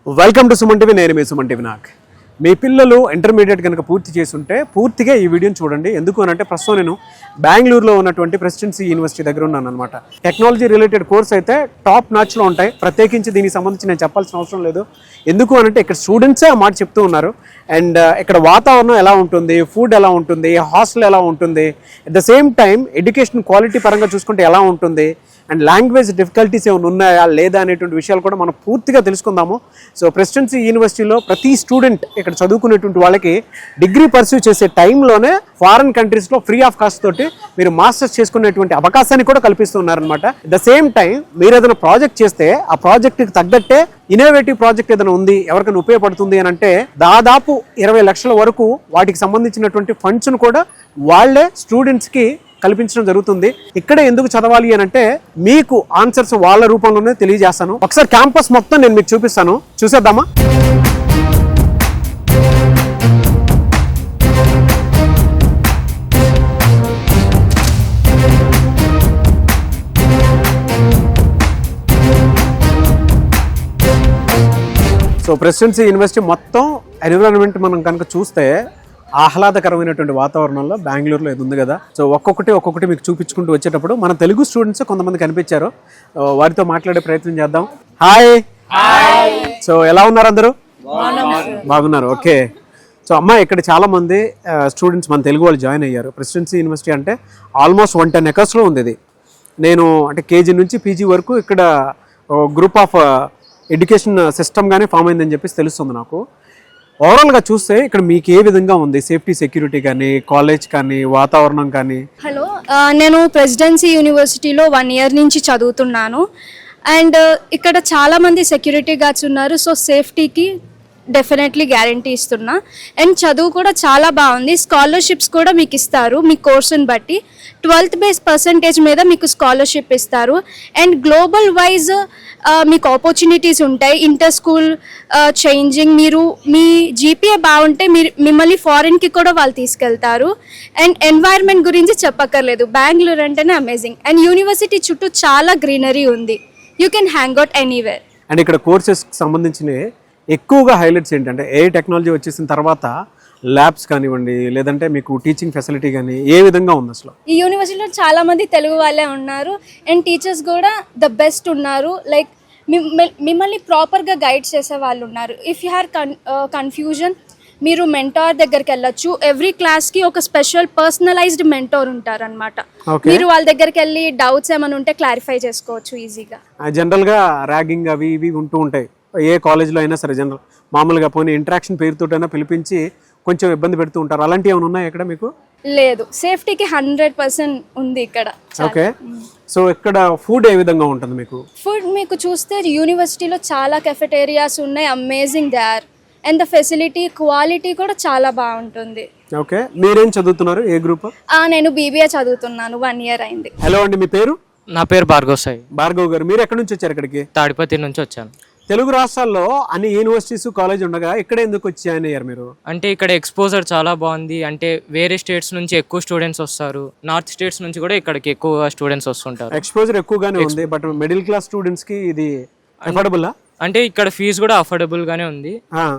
Welcome to Suman TV. నేను మీ Suman TV. మీ పిల్లలు intermediate కనుక పూర్తి చేస్తుంటే పూర్తిగా ఈ వీడియోని చూడండి. ఎందుకు అనంటే ప్రస్తుతం నేను బెంగళూరులో ఉన్నటువంటి ప్రెసిడెన్సీ యూనివర్సిటీ దగ్గర ఉన్నాను అనమాట. టెక్నాలజీ రిలేటెడ్ కోర్స్ అయితే టాప్ నాచ్లో ఉంటాయి. ప్రత్యేకించి దీనికి సంబంధించి నేను చెప్పాల్సిన అవసరం లేదు. ఎందుకు అనంటే ఇక్కడ స్టూడెంట్సే ఆ మాట చెప్తూ ఉన్నారు. అండ్ ఇక్కడ వాతావరణం ఎలా ఉంటుంది, ఫుడ్ ఎలా ఉంటుంది, హాస్టల్ ఎలా ఉంటుంది, at the same time education quality పరంగా చూసుకుంటే ఎలా ఉంటుంది, అండ్ లాంగ్వేజ్ డిఫికల్టీస్ ఏమైనా ఉన్నాయా లేదా అనేటువంటి విషయాలు కూడా మనం పూర్తిగా తెలుసుకుందాము. సో ప్రెసిడెన్సీ యూనివర్సిటీలో ప్రతి స్టూడెంట్ ఇక్కడ చదువుకునేటువంటి వాళ్ళకి డిగ్రీ పర్సూ చేసే టైంలోనే ఫారెన్ కంట్రీస్లో ఫ్రీ ఆఫ్ కాస్ట్ తోటి మీరు మాస్టర్స్ చేసుకునేటువంటి అవకాశాన్ని కూడా కల్పిస్తున్నారనమాట. అట్ ద సేమ్ టైం మీరు ఏదైనా ప్రాజెక్ట్ చేస్తే ఆ ప్రాజెక్ట్కి తగ్గట్టే ఇన్నోవేటివ్ ప్రాజెక్ట్ ఏదైనా ఉంది, ఎవరికైనా ఉపయోగపడుతుంది అని అంటే దాదాపు 20 లక్షల వరకు వాటికి సంబంధించినటువంటి ఫండ్స్ను కూడా వాళ్లే స్టూడెంట్స్కి కల్పించడం జరుగుతుంది. ఇక్కడే ఎందుకు చదవాలి అని అంటే మీకు ఆన్సర్స్ వాళ్ళ రూపంలోనే తెలియజేస్తాను. ఒకసారి క్యాంపస్ మొత్తం నేను మీకు చూపిస్తాను, చూసేద్దామా? సో ప్రెసిడెన్సీ యూనివర్సిటీ మొత్తం ఎన్విరాన్మెంట్ మనం కనుక చూస్తే ఆహ్లాదకరమైనటువంటి వాతావరణంలో బెంగళూరులో ఇది ఉంది కదా. సో ఒక్కొక్కటి మీకు చూపించుకుంటూ వచ్చేటప్పుడు మన తెలుగు స్టూడెంట్స్ కొంతమంది కనిపించారు. వారితో మాట్లాడే ప్రయత్నం చేద్దాం. హాయ్. సో ఎలా ఉన్నారు అందరూ? బాగున్నారు. ఓకే. సో అమ్మ, ఇక్కడ చాలా మంది స్టూడెంట్స్ మన తెలుగు వాళ్ళు జాయిన్ అయ్యారు. ప్రెసిడెన్సీ యూనివర్సిటీ అంటే ఆల్మోస్ట్ 110 ఎకర్స్లో ఉంది ఇది. నేను అంటే కేజీ నుంచి పీజీ వరకు ఇక్కడ గ్రూప్ ఆఫ్ ఎడ్యుకేషన్ సిస్టమ్ గానే ఫామ్ అయిందని చెప్పేసి తెలుస్తుంది నాకు. ఓవరాల్గా చూస్తే ఇక్కడ మీకు ఏ విధంగా ఉంది? సేఫ్టీ, సెక్యూరిటీ కానీ, కాలేజ్ కానీ, వాతావరణం కానీ? హలో, నేను ప్రెసిడెన్సీ యూనివర్సిటీలో 1 ఇయర్ నుంచి చదువుతున్నాను. అండ్ ఇక్కడ చాలామంది సెక్యూరిటీ గార్డ్స్ ఉన్నారు. సో సేఫ్టీకి డెఫినెట్లీ గ్యారంటీ ఇస్తున్నా. అండ్ చదువు కూడా చాలా బాగుంది. స్కాలర్షిప్స్ కూడా మీకు ఇస్తారు మీ కోర్సుని బట్టి. 12th బేస్ పర్సంటేజ్ మీద మీకు స్కాలర్షిప్ ఇస్తారు. అండ్ గ్లోబల్ వైజ్ మీకు ఆపర్చునిటీస్ ఉంటాయి. ఇంటర్ స్కూల్ చేంజింగ్, మీరు మీ జీపీఏ బాగుంటే మిమ్మల్ని ఫారిన్కి కూడా వాళ్ళు తీసుకెళ్తారు. అండ్ ఎన్వైర్న్మెంట్ గురించి చెప్పక్కర్లేదు, బెంగళూరు అంటేనే అమేజింగ్. అండ్ యూనివర్సిటీ చుట్టూ చాలా గ్రీనరీ ఉంది. You can hang out anywhere. And ఇక్కడ కోర్సెస్కి సంబంధించిన ఎక్కువగా హైలైట్స్ ఏంటంటే ఏ టెక్నాలజీ వచ్చేసిన తర్వాత ల్యాబ్స్ కానివ్వండి, లేదంటే మీకు టీచింగ్ ఫెసిలిటీ కానీ ఏ విధంగా ఉంది అసలు? ఈ యూనివర్సిటీలో చాలా మంది తెలుగు వాళ్ళే ఉన్నారు. అండ్ టీచర్స్ కూడా ద బెస్ట్ ఉన్నారు. లైక్ మిమ్మల్ని ప్రాపర్గా గైడ్ చేసే వాళ్ళు ఉన్నారు. ఇఫ్ యూ హ్యార్ కన్ఫ్యూజన్, మీరు మెంటార్ దగ్గరికి వెళ్ళొచ్చు. ఎవ్రీ క్లాస్కి ఒక స్పెషల్ పర్సనలైజ్డ్ మెంటార్ ఉంటారు అనమాట. మీరు వాళ్ళ దగ్గరికి వెళ్ళి డౌట్స్ ఏమైనా ఉంటే క్లారిఫై చేసుకోవచ్చు ఈజీగా. జనరల్గా ర్యాగింగ్ అవి ఇవి ఉంటూ ఉంటాయి ఏ కాలేజ్లో అయినా సరే. జనరల్ మామూలుగా పోనీ ఇంటరాక్షన్ పేరుతోటైనా పిలిపించి కొంచెం ఇబ్బంది పెడుతూ ఉంటారు. అలాంటివి ఏమైనా ఉన్నాయి ఇక్కడ మీకు? లేదు, సేఫ్టీకి 100% ఉంది ఇక్కడ. ఓకే. సో ఇక్కడ ఫుడ్ ఏ విధంగా ఉంటుంది మీకు? ఫుడ్ మీకు చూస్తే యూనివర్సిటీలో చాలా కెఫెటేరియాస్ ఉన్నాయి. Amazing they are. And the facility, quality కూడా చాలా బాగుంటుంది. ఓకే. మీరేం చదువుతున్నారు? ఏ గ్రూప్? నేను బీబీఏ చదువుతున్నాను. 1 ఇయర్ అయింది. హలో అండి, మీ పేరు? నా పేరు భార్గవ్ సాయి. భార్గవ్ గారు, మీరు ఎక్కడి నుంచి వచ్చారు ఇక్కడికి? తాడిపత్రి నుంచి వచ్చాను. తెలుగు రాష్ట్రాల్లో అన్ని యూనివర్సిటీస్, కాలేజ్ ఉండగా ఇక్కడ ఎందుకు వచ్చి జాయిన్ అయ్యారు మీరు? అంటే ఇక్కడ ఎక్స్పోజర్ చాలా బాగుంది. అంటే వేరే స్టేట్స్ నుంచి ఎక్కువ స్టూడెంట్స్ వస్తారు. నార్త్ స్టేట్స్ నుంచి కూడా ఇక్కడికి ఎక్కువ స్టూడెంట్స్ వస్తుంటారు. ఎక్స్పోజర్ ఎక్కువగానే ఉంది. బట్ మిడిల్ క్లాస్ స్టూడెంట్స్ కి ఇది అఫోర్డబుల్? అంటే ఇక్కడ ఫీజు కూడా అఫోర్డబుల్ గానే ఉంది.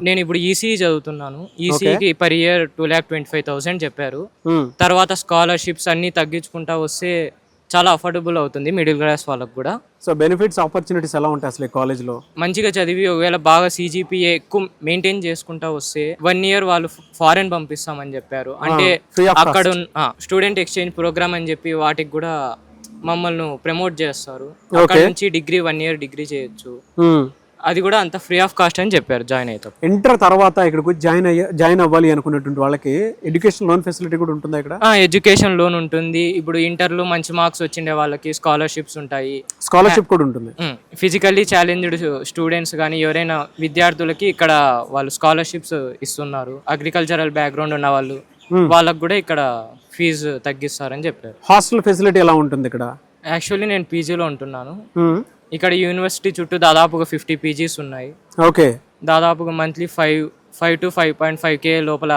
నేను ఇప్పుడు ఈసీఈ చదువుతున్నాను. ఈసీఈకి పర్ ఇయర్ 2,25,000 చెప్పారు. తర్వాత స్కాలర్షిప్స్ అన్ని తగ్గించుకుంటా వస్తే చాలా అఫోర్డబుల్ అవుతుంది మిడిల్ క్లాస్ వాళ్ళకి కూడా. సో బెనిఫిట్స్, ఆపర్చునిటీస్ ఎలా ఉంటాయి అసలు కాలేజ్లో? మంచిగా చదివి ఒకవేళ బాగా CGPA ఎక్కువ మెయింటైన్ చేసుకుంటా వస్తే 1 ఇయర్ వాళ్ళు ఫారెన్ పంపిస్తామని చెప్పారు. అంటే అక్కడ స్టూడెంట్ ఎక్స్చేంజ్ ప్రోగ్రామ్ అని చెప్పి వాటికి కూడా మమ్మల్ని ప్రమోట్ చేస్తారు. అక్కడ నుంచి 1 ఇయర్ డిగ్రీ చేయొచ్చు. అది కూడా అంత ఫ్రీ ఆఫ్ కాస్ట్ అని చెప్పారు జాయిన్ అవుతాం. ఇంటర్ తర్వాత ఇక్కడికి జాయిన్ అవ్వాలి అనుకున్నటువంటి వాళ్ళకి ఎడ్యుకేషన్ లోన్ ఫెసిలిటీ కూడా ఉంటుందా ఇక్కడ? ఎడ్యుకేషన్ లోన్ ఉంటుంది. ఇప్పుడు ఇంటర్లో మంచి మార్క్స్ వచ్చిండే వాళ్ళకి స్కాలర్షిప్స్ ఉంటాయి. స్కాలర్షిప్ కూడా ఉంటుంది. ఫిజికల్లీ ఛాలెంజ్డ్ స్టూడెంట్స్ కానీ ఎవరైనా విద్యార్థులకి ఇక్కడ వాళ్ళు స్కాలర్షిప్స్ ఇస్తున్నారు. అగ్రికల్చరల్ బ్యాక్గ్రౌండ్ ఉన్న వాళ్ళు వాళ్ళకి కూడా ఇక్కడ ఫీజు తగ్గిస్తారని చెప్పారు. హాస్టల్ ఫెసిలిటీ ఎలా ఉంటుంది ఇక్కడ? యాక్చువల్లీ నేను పీజీలో ఉంటున్నాను. ఇక్కడ యూనివర్సిటీ చుట్టూ దాదాపుగా 50 పీజీస్ ఉన్నాయి. ఓకే. దాదాపుగా మంత్లీ 5 to 5.5K లోపల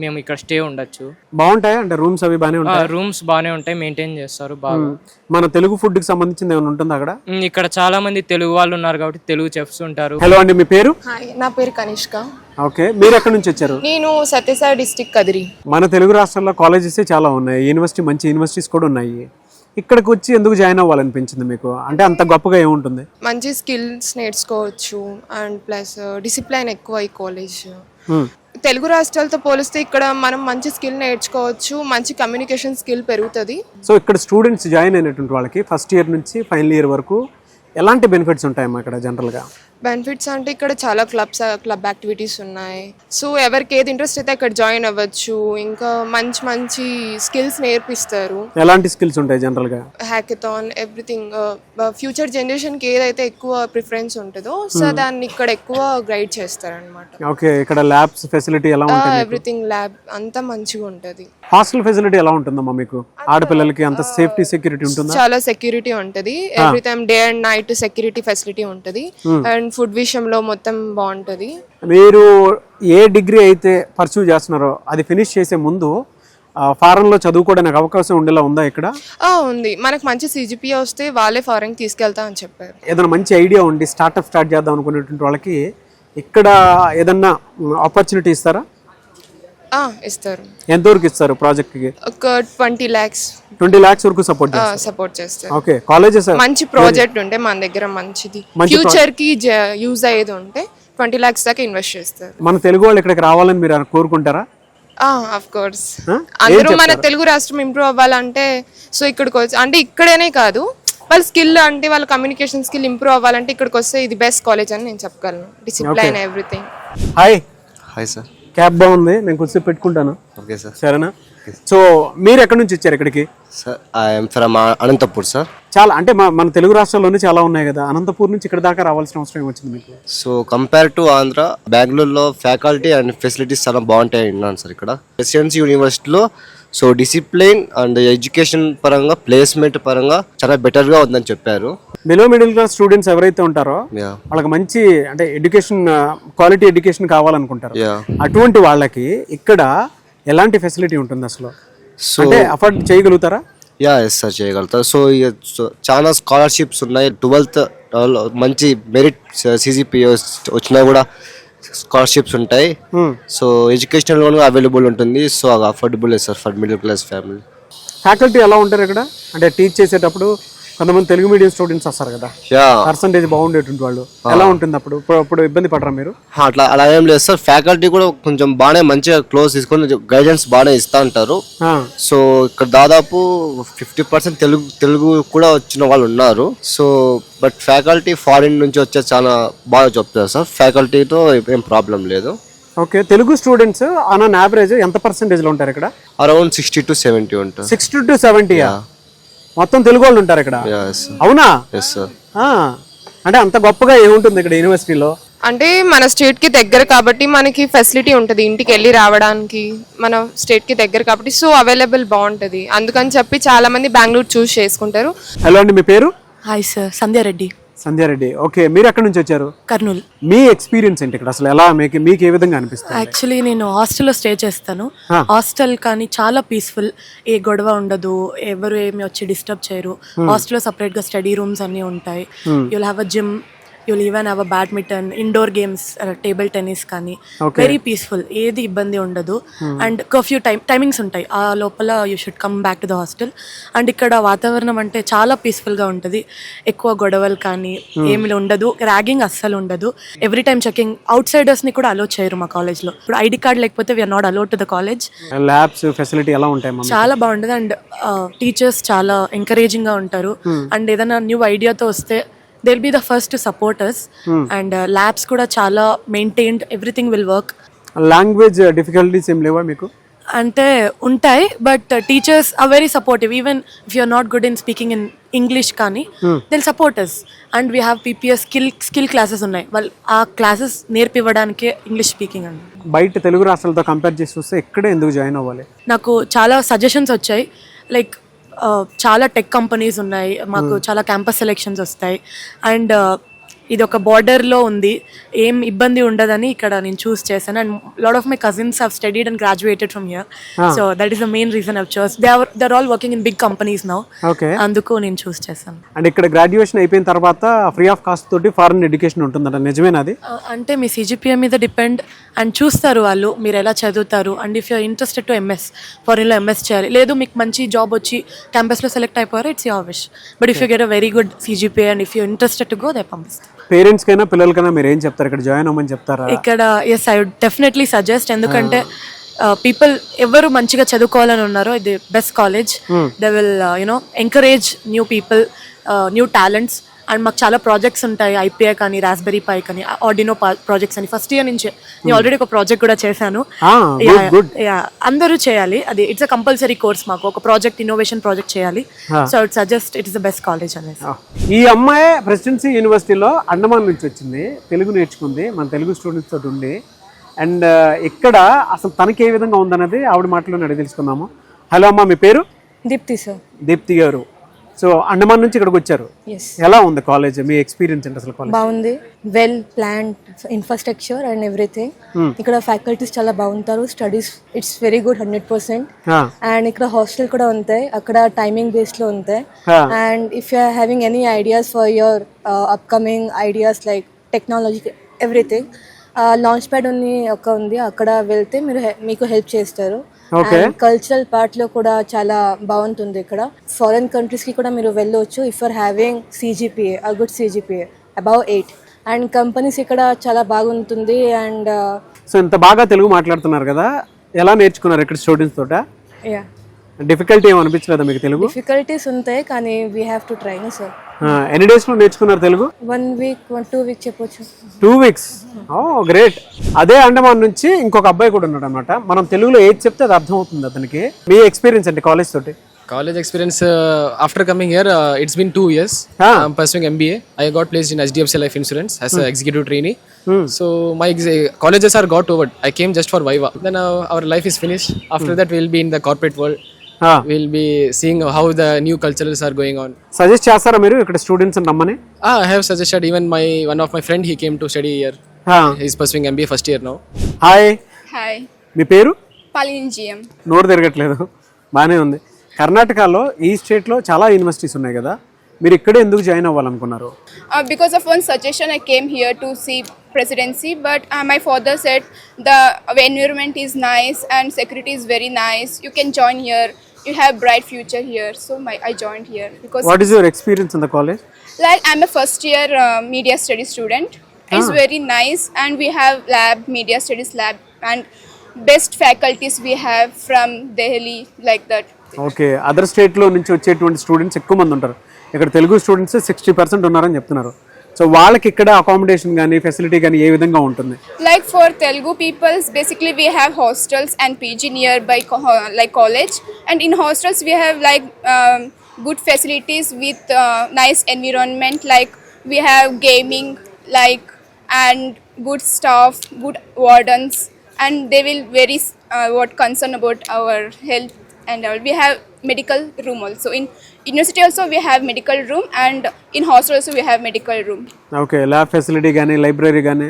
మేము ఇక్కడ స్టే ఉండొచ్చు. బాగుంటాయి అంటే రూమ్స్ అవి బాగానే ఉంటాయి. రూమ్స్ బాగానే ఉంటాయి, మెయింటైన్ చేస్తారు బాగా. మన తెలుగు ఫుడ్ కి సంబంధించింది ఏమైనా ఉంటుంది అక్కడ? ఇక్కడ చాలా మంది తెలుగు వాళ్ళు ఉన్నారు కాబట్టి తెలుగు చెఫ్స్ ఉంటారు. హలో అండి, మీ పేరు? హాయ్, నా పేరు కనిష్క. ఓకే, మీరు ఎక్కడి నుంచి వచ్చారు? నేను సత్యసాయి డిస్టిక్ కదిరి. మన తెలుగు రాష్ట్రాల్లో కాలేజెస్ చాలా ఉన్నాయి, మంచి యూనివర్సిటీస్ కూడా ఉన్నాయి. ఇక్కడికి వచ్చి ఎందుకు జాయిన్ అవ్వాలనిపించింది మీకు? అంటే అంత గొప్పగా ఏముంటుంది? మంచి స్కిల్స్ నేర్చుకోవచ్చు అండ్ ప్లస్ డిసిప్లైన్ ఎక్కువ ఈ కాలేజ్. తెలుగు రాష్ట్రాలతో పోలిస్తే ఇక్కడ మనం మంచి స్కిల్ నేర్చుకోవచ్చు, మంచి కమ్యూనికేషన్ స్కిల్ పెరుగుతుంది. సో ఇక్కడ స్టూడెంట్స్ జాయిన్ అయినటువంటి వాళ్ళకి ఫస్ట్ ఇయర్ నుంచి ఫైనల్ ఇయర్ వరకు ఎలాంటి బెనిఫిట్స్ ఉంటాయమ్మా ఇక్కడ జనరల్గా? బెనిఫిట్స్ అంటే ఇక్కడ చాలా క్లబ్ యాక్టివిటీస్ ఉన్నాయి. సో ఎవరికి ఏది ఇంట్రెస్ట్ అయితే అక్కడ జాయిన్ అవ్వచ్చు. ఇంకా మంచి మంచి స్కిల్స్ నేర్పిస్తారు. ఎలాంటి స్కిల్స్ ఉంటాయి జనరల్గా? Hackathon, everything. ఫ్యూచర్ జనరేషన్కి ఏదైతే ఎక్కువ ప్రిఫరెన్స్ ఉంటుందో సో దాన్ని ఇక్కడ ఎక్కువ గైడ్ చేస్తారనమాట. ఓకే, ఇక్కడ ల్యాబ్స్ ఫెసిలిటీ ఎలా ఉంటుంది? ఎవ్రీథింగ్ ల్యాబ్ అంతా మంచిగా ఉంటుంది. హాస్టల్ ఫెసిలిటీ ఎలా ఉంటుందమ్మా మీకు? ఆడపిల్లలకి అంత సేఫ్టీ సెక్యూరిటీ ఉంటుందా? చాలా సెక్యూరిటీ ఉంటుంది. Every time day and night security facility ఉంటుంది. అండ్ ఫుడ్ విషయంలో మొత్తం బాగుంటుంది. మీరు ఏ డిగ్రీ అయితే పర్సూ చేస్తున్నారో అది ఫినిష్ చేసే ముందు ఫారెన్ లో చదువుకోవడానికి అవకాశం ఉండేలా ఉందా ఇక్కడ? ఉంది. మనకు మంచి సిజిపిఏ వస్తే వాళ్ళే ఫారెన్ తీసుకెళ్తా అని చెప్పారు. ఏదైనా మంచి ఐడియా ఉండి స్టార్ట్ చేద్దాం అనుకునేటువంటి వాళ్ళకి ఇక్కడ ఏదన్నా ఆపర్చునిటీ ఇస్తారా? ఇస్తారు. ఎంతవరకు ఇస్తారు ప్రాజెక్ట్ కి? ఒక 20 lakhs వరకు సపోర్ట్ చేస్తారు. ఓకే, కాలేజెస్ మంచి ప్రాజెక్ట్ ఉంటే మన దగ్గర మంచిది ఫ్యూచర్ కి యూజ్ అయ్యేది ఉంటే 20 lakhs దాకా ఇన్వెస్ట్ చేస్తారు. మన తెలుగు వాళ్ళు ఇక్కడికి రావాలని మీరు కోరుకుంటారా? Of course. అందరూ మన తెలుగు రాష్ట్రం ఇంప్రూవ్ అవ్వాలంటే సో ఇక్కడికి వచ్చి, అంటే ఇక్కడేనే కాదు, వాళ్ళ స్కిల్ అంటే వాళ్ళ కమ్యూనికేషన్ స్కిల్ ఇంప్రూవ్ అవ్వాలంటే ఇక్కడికి వస్తే ఇది బెస్ట్ కాలేజ్ అని నేను చెప్పగలను. Discipline everything. Hi. Hi sir. Cab బాగుంది, నేను కొద్దిసేపు పెట్టుకుంటాను. Okay sir. సరేనా? సో మీరు ఎక్కడి నుంచి వచ్చారు ఇక్కడికి? Sir I'm from Anantapur sir. చాలా అంటే మన తెలుగు రాష్ట్రాల్లోనే చాలా ఉన్నాయి కదా, అనంతపూర్ నుంచి ఇక్కడ దాకా రావాల్సిన అవసరం ఏమొచ్చింది మీకు? సో కంపేర్ టు ఆంధ్ర, బెంగళూరులో ఫ్యాకల్టీ అండ్ ఫెసిలిటీస్ చాలా బాగుంటాయి విన్నాను సార్. ఇక్కడ ప్రెసిడెన్సీ యూనివర్సిటీలో సో డిసిప్లిన్ అండ్ ఎడ్యుకేషన్ పరంగా, ప్లేస్మెంట్ పరంగా చాలా బెటర్గా ఉందని చెప్పారు. బిలో మిడిల్ క్లాస్ స్టూడెంట్స్ ఎవరైతే ఉంటారో వాళ్ళకి మంచి అంటే ఎడ్యుకేషన్, క్వాలిటీ ఎడ్యుకేషన్ కావాలనుకుంటారు. అటువంటి వాళ్ళకి ఇక్కడ ఎలాంటి ఫెసిలిటీ ఉంటుంది అసలు? సో అంటే అఫోర్డ్ చేయగలుగుతారా? ఎస్ సార్, చేయగలుగుతారు. సో చాలా స్కాలర్షిప్స్ ఉన్నాయి. 12th మంచి మెరిట్ సిజిపిఏ వచ్చినా కూడా స్కాలర్షిప్స్ ఉంటాయి. సో ఎడ్యుకేషనల్ లోన్ అవైలబుల్ ఉంటుంది. So affordable sir for middle class family. Faculty ఎలా ఉంటారు ఇక్కడ? అంటే టీచ్ చేసేటప్పుడు కొంతమంది తెలుగు మీడియం స్టూడెంట్స్ వస్తారు కదా, పర్సంటేజ్ బాగుండేటువంటి వాళ్ళు, ఎలా ఉంటుంది అప్పుడు ఇబ్బంది పడరా మీరు? అలా ఏం లేదు సార్. ఫ్యాకల్టీ కూడా కొంచెం బాగానే మంచిగా క్లోజ్ తీసుకొని గైడెన్స్ బాగానే ఇస్తా ఉంటారు. సో ఇక్కడ దాదాపు 50% తెలుగు కూడా వచ్చిన వాళ్ళు ఉన్నారు. సో బట్ ఫ్యాకల్టీ ఫారిన్ నుంచి వచ్చే చాలా బాగా చెప్తారు సార్. ఫ్యాకల్టీతో ఏం ప్రాబ్లం లేదు. Okay, Telugu students on an average ఎంత పర్సెంటేజ్ లో ఉంటారు ఇక్కడ? అరౌండ్ 60 to 70 ఉంటారు. 60 to 70 మొత్తం తెలుగు వాళ్ళు ఉంటారు ఇక్కడ? అవునా? అంటే అంత గొప్పగా ఏముంటుంది ఇక్కడ యూనివర్సిటీలో? అంటే మన స్టేట్ కి దగ్గర కాబట్టి మనకి ఫెసిలిటీ ఉంటుంది ఇంటికి వెళ్ళి రావడానికి. మన స్టేట్ కి దగ్గర కాబట్టి సో అవైలబుల్ బాగుంటుంది. అందుకని చెప్పి చాలా మంది బెంగళూరు చూస్ చేసుకుంటారు. హలో అండి, మీ పేరు? Hi sir, Sandhya Reddy. Sandhya Reddy. Okay, మీరు ఎక్కడి నుంచి వచ్చారు? కర్నూలు. మీ ఎక్స్పీరియన్స్ ఏంటి ఇక్కడ అసలు? ఎలా మీకు ఏ విధంగా అనిపిస్తుంది? యాక్చువల్లీ నేను హాస్టల్లో స్టే చేస్తాను. హాస్టల్ కానీ చాలా పీస్ఫుల్, ఏ గొడవ ఉండదు, ఎవరు ఏమి వచ్చి డిస్టర్బ్ చేయరు. హాస్టల్లో సపరేట్ గా స్టడీ రూమ్స్ అన్ని ఉంటాయి. You'll have a gym, you'll even have a badminton, indoor games, table tennis కానీ వెరీ పీస్ఫుల్, ఏది ఇబ్బంది ఉండదు. అండ్ కర్ఫ్యూ టైమింగ్స్ ఉంటాయి, ఆ లోపల you should come back to the hostel. And ఇక్కడ వాతావరణం అంటే చాలా పీస్ఫుల్గా ఉంటుంది. ఎక్కువ గొడవలు కానీ ఏమి ఉండదు, ర్యాగింగ్ అస్సలు ఉండదు. Every time checking. అవుట్ సైడర్స్ని కూడా అలో చేయరు మా కాలేజ్లో. ఇప్పుడు ఐడి కార్డ్ లేకపోతే we are not allowed to the college. Labs facility ఎలా ఉంటాయి? చాలా బాగుంటుంది. అండ్ టీచర్స్ చాలా ఎంకరేజింగ్గా ఉంటారు. అండ్ ఏదైనా న్యూ ఐడియాతో వస్తే they'll be the first to support us. And labs kuda chala maintained, everything will work. Language difficulties em leva meeku? Ante untai, but teachers are very supportive. Even if you're not good in speaking in English kani, they'll support us. And we have PPS skill classes unnai. Well, aa classes nerpivadanike English speaking andi. బయట తెలుగు రాష్ట్రాలతో compare చేసి చూస్తే ఎక్కడే ఎందుకు join అవ్వాలి? నాకు చాలా suggestions వచ్చాయి. లైక్ చాలా టెక్ కంపెనీస్ ఉన్నాయి, మాకు చాలా క్యాంపస్ సెలెక్షన్స్ వస్తాయి. అండ్ ఇది ఒక బార్డర్లో ఉంది, ఏం ఇబ్బంది ఉండదని ఇక్కడ నేను చూస్ చేశాను. And lot of my cousins have studied and graduated from here. So that is the main reason I've chose. They are all working in big companies now. Okay. అందుకు నేను చూస్ చేశాను. అండ్ ఇక్కడ graduation అయిపోయిన తర్వాత free of cost తోటి foreign education ఉంటుందంట, నిజమేనా అది? అంటే మీ CGPA మీద డిపెండ్ అండ్ చూస్తారు వాళ్ళు మీరు ఎలా చదువుతారు. And if you're interested to MS, ఫారెన్లో MS చేయాలి, లేదు మీకు మంచి జాబ్ వచ్చి క్యాంపస్లో సెలెక్ట్ అయిపోయారు, it's your wish. But if you get a very good CGPA and if you interested to go, they పంపిస్తారు. పేరెంట్స్ కైనా పిల్లలకైనా మీరు ఏం చెప్తారు ఇక్కడ జాయిన్ అవ్వమని చెప్తారా? ఇక్కడ yes, I would definitely suggest. ఎందుకంటే పీపుల్ ఎవరు మంచిగా చదువుకోవాలని ఉన్నారో ఇది best college. They will encourage new people, new talents. And మాకు చాలా ప్రాజెక్ట్స్ ఉంటాయి, IPI కానీ, రాస్బెరీ పై కానీ, ఆర్డినో ప్రాజెక్ట్స్ అని. ఫస్ట్ ఇయర్ నుంచి నేను ఆల్రెడీ ఒక ప్రాజెక్ట్ కూడా చేశాను. అందరూ చేయాలి, అది ఇట్స్ అ కంపల్సరీ కోర్స్. మాకు ఒక ప్రాజెక్ట్, ఇన్నోవేషన్ ప్రాజెక్ట్ చేయాలి. So I would suggest it is the best college అనేది. ఈ అమ్మాయి ప్రెసిడెన్సీ యూనివర్సిటీలో అండమాన్ నుంచి వచ్చింది, తెలుగు నేర్చుకుంది, మన తెలుగు స్టూడెంట్స్ తోటి ఉండి. అండ్ ఇక్కడ అసలు తనకి ఏ విధంగా ఉందన్నది ఆవిడ మాటలోనే అడిగి తెలుసుకుందాము. హలో అమ్మా, మీ పేరు? దీప్తి సార్. దీప్తి గారు. సో అండమాన్ నుంచి ఇక్కడికి వచ్చారు. ఎలా ఉంది కాలేజ్, మీ ఎక్స్పీరియన్స్ ఏంటి అసలు? కాలేజ్ బాగుంది, well planned infrastructure and everything. ఇక్కడ ఫ్యాకల్టీస్ చాలా బాగుంటారు, studies it's very good 100%. And ఇక్కడ హాస్టల్ కూడా ఉంటాయి, అక్కడ టైమింగ్ బేస్డ్ లో ఉంటాయి. And if you are having any ideas for your upcoming ideas like technology everything, launch pad ఉంది, అక్కడ వెళ్తే మీకు హెల్ప్ చేస్తారు. కల్చరల్ పార్ట్ లో కూడా చాలా బాగుంటుంది ఇక్కడ. ఫారెన్ కంట్రీస్ కి కూడా మీరు వెళ్ళవచ్చు if are having CGPA, a good CGPA above 8. And companies ఇక్కడ చాలా బాగుంటుంది. అండ్ సో ఇంత బాగా తెలుగు మాట్లాడుతున్నారు కదా, ఎలా నేర్చుకున్నారు ఇక్కడ స్టూడెంట్స్ తోట? డిఫికల్టీ ఏమి అనిపించలేదా మీకు తెలుగు? డిఫికల్టీస్ ఉంటాయి కానీ we have to try sir. ఎన్ని డేస్ లో నేర్చుకున్నారు తెలుగు? 1 week 2 weeks చెప్పొచ్చు. 2 weeks. ఓ గ్రేట్. అదే అండమాన్ నుంచి ఇంకొక అబ్బాయి కూడా ఉన్నాడు అనమాట. మనం తెలుగులో ఏది చెప్తే అది అర్థం అవుతుంది అతనికి. మీ ఎక్స్పీరియన్స్ అంటే కాలేజ్ తోటి? College experience after coming here, it's been 2 years. I'm pursuing MBA. I got placed in HDFC Life Insurance as an executive trainee. So my colleges are got over. I came just for Viva. Then our life is finished. After that, we'll be in the corporate world. We'll be seeing how the new cultures are going on. Suggest చేస్తారా మీరు ఇక్కడ students రమ్మని? I have suggested. Even one of my friend, he came to study here. He's pursuing MBA first year now. Hi. Hi, మీ పేరు? పాలింజియం. నోరు తిరగట్లేదు, బాగానే ఉంది. కర్ణాటకలో ఈ స్టేట్లో చాలా యూనివర్సిటీస్ ఉన్నాయి కదా, మీరు ఇక్కడే ఎందుకు join అవ్వాలనుకున్నారు? Because of one suggestion, I came here to see presidency. But my father said the environment is nice and security is very nice. You can join here. You have bright future here. So I joined here because. What is your experience in the college? Like I'm a first year media studies student. It's very nice, and we have lab, media studies lab, and best faculties we have from Delhi, like that. Okay. Other స్టేట్లో నుంచి వచ్చేటువంటి students ఎక్కువ మంది ఉంటారు, ఇక్కడ Telugu students 60% ఉన్నారని చెప్తున్నారు. So వాళ్ళకి ఇక్కడ అకామిడేషన్ కానీ ఫెసిలిటీ కానీ ఏ విధంగా ఉంటుంది? Like for Telugu peoples, basically we have hostels and PG nearby like college, and in hostels we have like good facilities with nice environment, like we have gaming like and good staff, good wardens, and they will very concern about our health. And we have medical room also. In university also we have medical room, and in hostel also we have medical room. Okay, lab facility gaani, library gaani,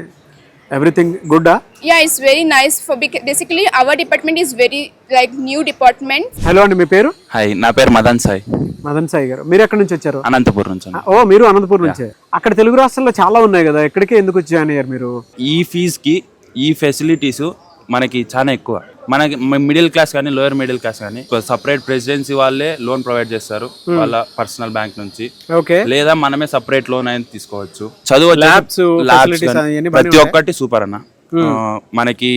everything good? Yeah, it's very nice. For basically our department is very like new department. Hello అండి, మీ పేరు? Hi, నా పేరు మదన్ సాయి. మదన్ సాయి గారు, మీరు ఎక్కడి నుంచి వచ్చారు? అనంతపురం నుంచి. ఓ, మీరు అనంతపురం నుంచే. అక్కడ తెలుగు రాష్ట్రాల్లో చాలా ఉన్నాయి కదా, ఎక్కడికి ఎందుకు జాయిన్ అయ్యారు మీరు? ఈ ఫీజుకి ఈ ఫెసిలిటీస్ మనకి చాలా ఎక్కువ. మనకి మిడిల్ క్లాస్ కానీ లోయర్ మిడిల్ క్లాస్ కానీ సపరేట్ ప్రెసిడెన్సీ వాళ్ళే లోన్ ప్రొవైడ్ చేస్తారు వాళ్ళ పర్సనల్ బ్యాంక్ నుంచి. లేదా మనమే సపరేట్ లోన్ అయినా తీసుకోవచ్చు. చదువు ప్రతి ఒక్కటి సూపర్ అన్న. మనకి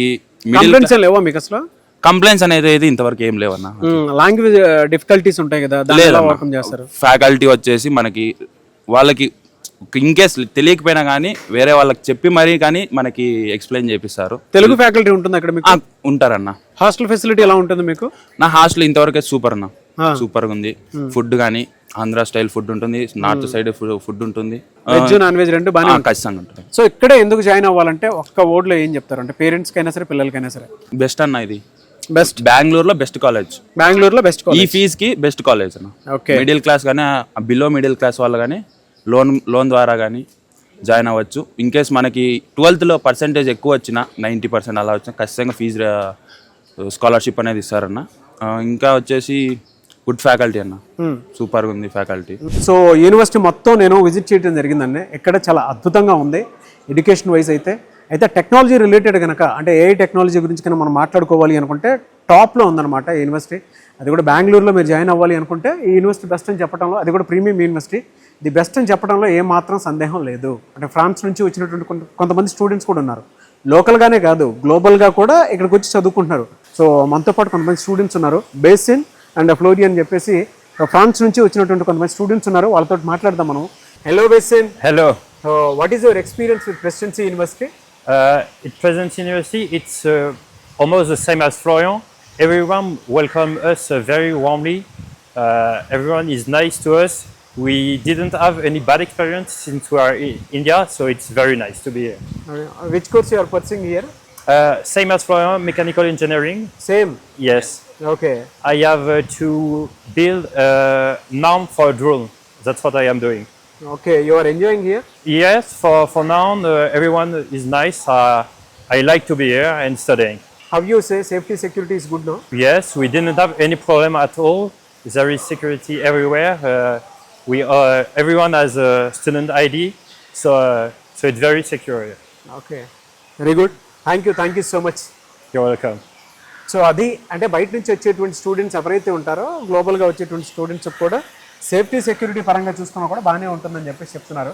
కంప్లైంట్స్ అనేది ఇంతవరకు ఏం లేవన్నా. లాంగ్వేజ్ డిఫికల్టీస్ ఉంటాయి కదా, ఫ్యాకల్టీ వచ్చేసి మనకి వాళ్ళకి ఇన్ కేస్ తెలియకపోయినా కానీ వేరే వాళ్ళకి చెప్పి మరీ కానీ మనకి ఎక్స్ప్లెయిన్ చేపిస్తారు. తెలుగు ఫ్యాకల్టీ ఉంటుంది అక్కడ మీకు? ఉంటారన్న. హాస్టల్ ఫెసిలిటీ ఎలా ఉంటుంది మీకు? నా హాస్టల్ ఇంతవరకు సూపర్ అన్న, సూపర్ గా ఉంది. ఫుడ్ కానీ ఆంధ్ర స్టైల్ ఫుడ్ ఉంటుంది, నార్త్ సైడ్ ఫుడ్ ఉంటుంది, వెజ్ నాన్ వెజ్ రెండు బాగా ఖచ్చితంగా ఉంటుంది. సో ఇక్కడ ఎందుకు జాయిన్ అవ్వాలంటే ఒక్క వర్డ్ లో ఏం చెప్తారు అంటే పేరెంట్స్ కైనా సరే పిల్లలకైనా సరే? బెస్ట్ అన్న, ఇది బెస్ట్. బెంగళూరులో బెస్ట్ కాలేజ్. బెంగళూరులో బెస్ట్ కాలేజ్. ఈ ఫీజ్ కి బెస్ట్ కాలేజ్ అన్న. ఓకే. మిడిల్ క్లాస్ కానీ బిలో మిడిల్ క్లాస్ వాళ్ళు కానీ లోన్ ద్వారా కానీ జాయిన్ అవ్వచ్చు. ఇన్ కేస్ మనకి 12th పర్సెంటేజ్ ఎక్కువ వచ్చినా 90% అలా వచ్చినా ఖచ్చితంగా ఫీజు స్కాలర్షిప్ అనేది ఇస్తారన్న. ఇంకా వచ్చేసి గుడ్ ఫ్యాకల్టీ అన్న, సూపర్గా ఉంది ఫ్యాకల్టీ. సో యూనివర్సిటీ మొత్తం నేను విజిట్ చేయడం జరిగిందండి. ఇక్కడ చాలా అద్భుతంగా ఉంది ఎడ్యుకేషన్ వైజ్ అయితే. టెక్నాలజీ రిలేటెడ్ కనుక అంటే ఏఐ టెక్నాలజీ గురించి కనుక మనం మాట్లాడుకోవాలి అనుకుంటే టాప్లో ఉందన్నమాట ఈ యూనివర్సిటీ. అది కూడా బెంగళూరులో మీరు జాయిన్ అవ్వాలి అనుకుంటే ఈ యూనివర్సిటీ బెస్ట్ అని చెప్పడంలో, అది కూడా ప్రీమియం యూనివర్సిటీ, ది బెస్ట్ అని చెప్పడంలో ఏమాత్రం సందేహం లేదు. అంటే ఫ్రాన్స్ నుంచి వచ్చినటువంటి కొంతమంది స్టూడెంట్స్ కూడా ఉన్నారు, లోకల్గానే కాదు గ్లోబల్గా కూడా ఇక్కడికి వచ్చి చదువుకుంటున్నారు. సో మనతో పాటు కొంతమంది స్టూడెంట్స్ ఉన్నారు, బేసిన్ అండ్ ఫ్లోరియన్ అని చెప్పేసి ఫ్రాన్స్ నుంచి వచ్చినటువంటి కొంతమంది స్టూడెంట్స్ ఉన్నారు, వాళ్ళతో మాట్లాడదాం మనం. Hello basin. Hello. What is your experience with presidency university? At Presidency University, it's almost the same as Florian. Everyone welcomed us very warmly. Everyone is nice to us. We didn't have any bad experience since we are in India, so it's very nice to be here. Which course you are pursuing here? Same as Florian, mechanical engineering. Same. Yes. Okay. I have to build a norm for a drone. That's what I am doing. Okay, you are enjoying here? Yes, for now, everyone is nice. I like to be here and studying. How you say safety security is good, no? Yes, we didn't have any problem at all. There is security everywhere. Everyone has a student ID, so it's very secure. Okay, very good. Thank you so much. You're welcome. So అది అంటే బయట నుంచి వచ్చేటువంటి students ఎవరైతే ఉంటారో గ్లోబల్గా వచ్చేటువంటి students కూడా safety security పరంగా చూసుకున్నా కూడా బాగానే ఉంటుందని చెప్పేసి చెప్తున్నారు.